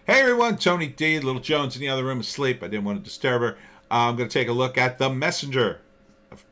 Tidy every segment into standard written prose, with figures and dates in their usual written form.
Hey everyone, Tony D, Little Jones in the other room asleep. I didn't want to disturb her. I'm going to take a look at The Messenger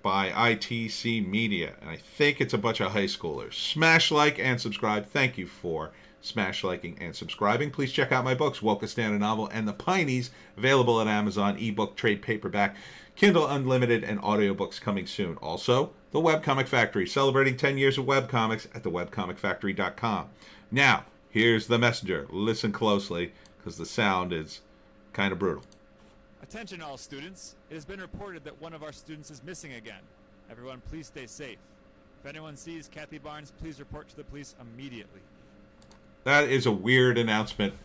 by ITC Media. And I think it's a bunch of high schoolers. Smash like and subscribe. Thank you for smash liking and subscribing. Please check out my books, Woke Stand a Novel and The Pineys, available at Amazon, ebook, trade paperback, Kindle Unlimited, and audiobooks coming soon. Also, The Webcomic Factory, celebrating 10 years of webcomics at thewebcomicfactory.com. Now, here's The Messenger. Listen closely, because the sound is kind of brutal. Attention all students. It has been reported that one of our students is missing again. Everyone please stay safe. If anyone sees Kathy Barnes, please report to the police immediately. That is a weird announcement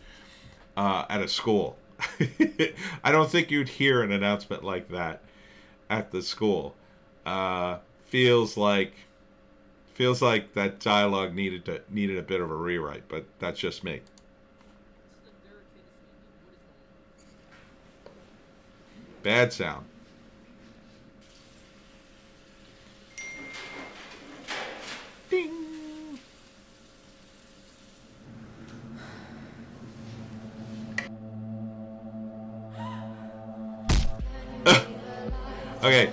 at a school. I don't think you'd hear an announcement like that at the school. Feels like that dialogue needed a bit of a rewrite, but that's just me. Bad sound. Ding. Okay.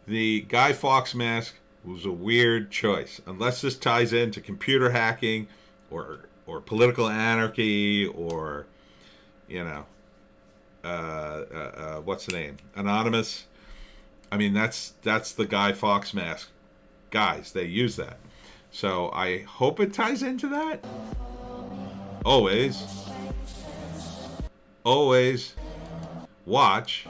The Guy Fawkes mask was a weird choice. Unless this ties into computer hacking or political anarchy or, you know, what's the name? Anonymous. I mean, that's the Guy Fawkes mask. Guys, they use that. So I hope it ties into that. Always watch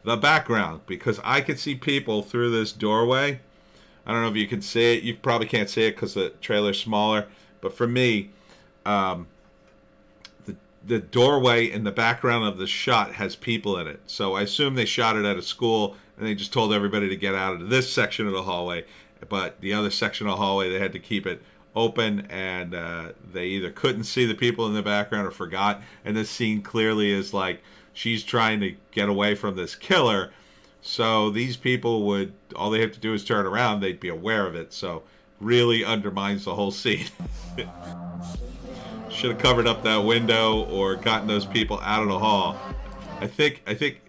the background, because I can see people through this doorway. I don't know if you can see it. You probably can't see it because the trailer's smaller. But for me, the doorway in the background of the shot has people in it. So I assume they shot it at a school and they just told everybody to get out of this section of the hallway. But the other section of the hallway, they had to keep it open, and they either couldn't see the people in the background or forgot. And this scene clearly is like she's trying to get away from this killer. So these people would, all they have to do is turn around, they'd be aware of it. So really undermines the whole scene. Should have covered up that window or gotten those people out of the hall. I think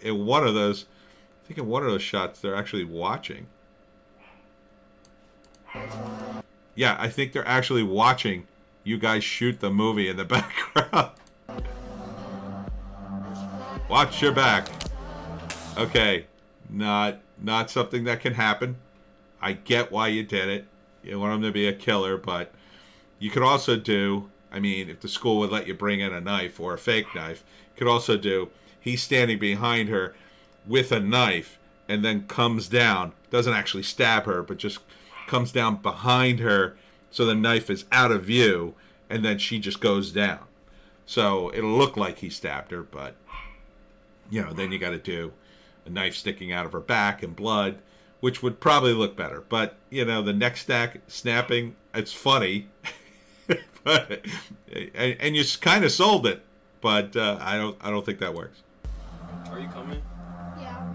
in one of those shots they're actually watching. Yeah, I think they're actually watching you guys shoot the movie in the background. Watch your back. Okay, not something that can happen. I get why you did it. You want him to be a killer, but you could also do, I mean, if the school would let you bring in a knife or a fake knife, you could also do, he's standing behind her with a knife and then comes down, doesn't actually stab her, but just comes down behind her so the knife is out of view, and then she just goes down. So it'll look like he stabbed her, but, you know, then you got to do a knife sticking out of her back and blood, which would probably look better. But, you know, the neck snapping, it's funny. But, and you kind of sold it, but I don't think that works. Are you coming? Yeah.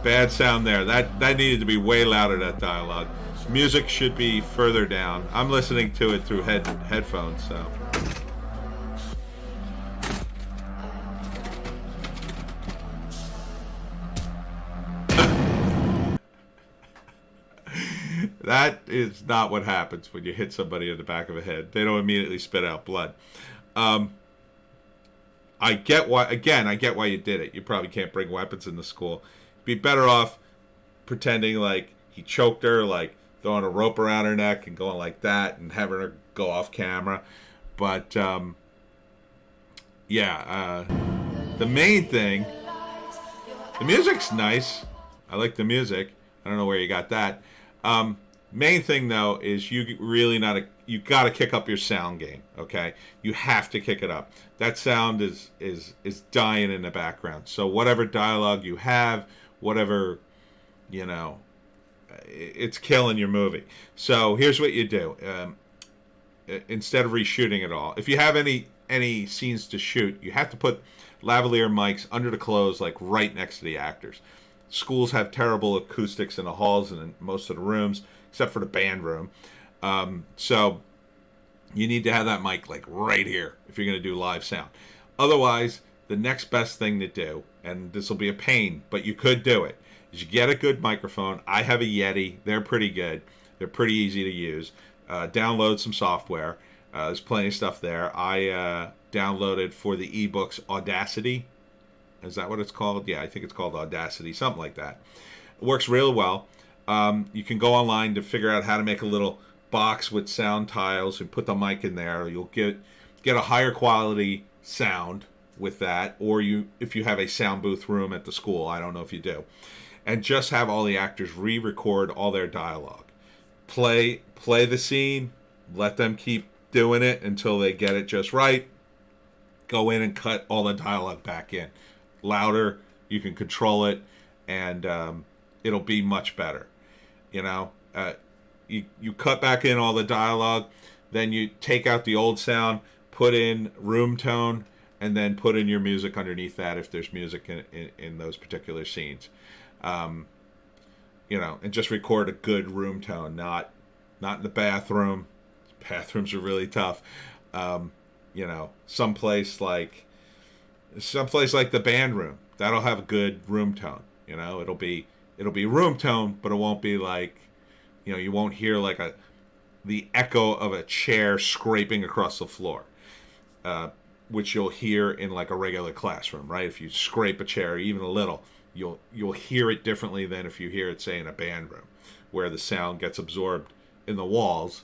Bad sound there. That needed to be way louder, that dialogue. Music should be further down. I'm listening to it through headphones, so. That is not what happens when you hit somebody in the back of the head. They don't immediately spit out blood. I get why you did it. You probably can't bring weapons in the school. You'd be better off pretending like he choked her, like throwing a rope around her neck and going like that and having her go off camera. But, the main thing, the music's nice. I like the music. I don't know where you got that. Main thing though is you got to kick up your sound game. Okay, you have to kick it up. That sound is dying in the background. So whatever dialogue you have, whatever, you know, it's killing your movie. So here's what you do. Instead of reshooting it all, if you have any scenes to shoot, you have to put lavalier mics under the clothes, like right next to the actors. Schools have terrible acoustics in the halls and in most of the rooms, except for the band room. So You need to have that mic like right here if you're going to do live sound. Otherwise, the next best thing to do, and this will be a pain, but you could do it, is you get a good microphone. I have a Yeti. They're pretty good. They're pretty easy to use. Download some software. There's plenty of stuff there. I downloaded for the ebooks Audacity. Is that what it's called? Yeah, I think it's called Audacity, something like that. It works real well. You can go online to figure out how to make a little box with sound tiles and put the mic in there. You'll get a higher quality sound with that, or if you have a sound booth room at the school. I don't know if you do. And just have all the actors re-record all their dialogue. Play the scene, let them keep doing it until they get it just right. Go in and cut all the dialogue back in. Louder, you can control it, and it'll be much better. You know, you cut back in all the dialogue, then you take out the old sound, put in room tone, and then put in your music underneath that if there's music in those particular scenes. You know, and just record a good room tone, not in the bathroom. Bathrooms are really tough. You know, someplace like the band room, that'll have a good room tone. You know, it'll be room tone, but it won't be like, you know, you won't hear like the echo of a chair scraping across the floor, which you'll hear in like a regular classroom, right? If you scrape a chair even a little, you'll hear it differently than if you hear it, say, in a band room, where the sound gets absorbed in the walls,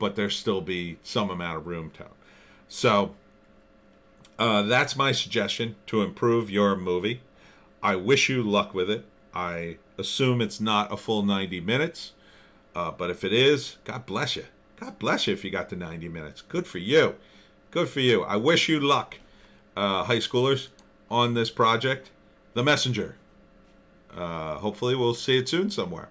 but there still be some amount of room tone. So that's my suggestion to improve your movie. I wish you luck with it. I assume it's not a full 90 minutes, but if it is, God bless you. God bless you if you got to 90 minutes. Good for you. Good for you. I wish you luck, high schoolers, on this project. The Messenger. Hopefully we'll see it soon somewhere.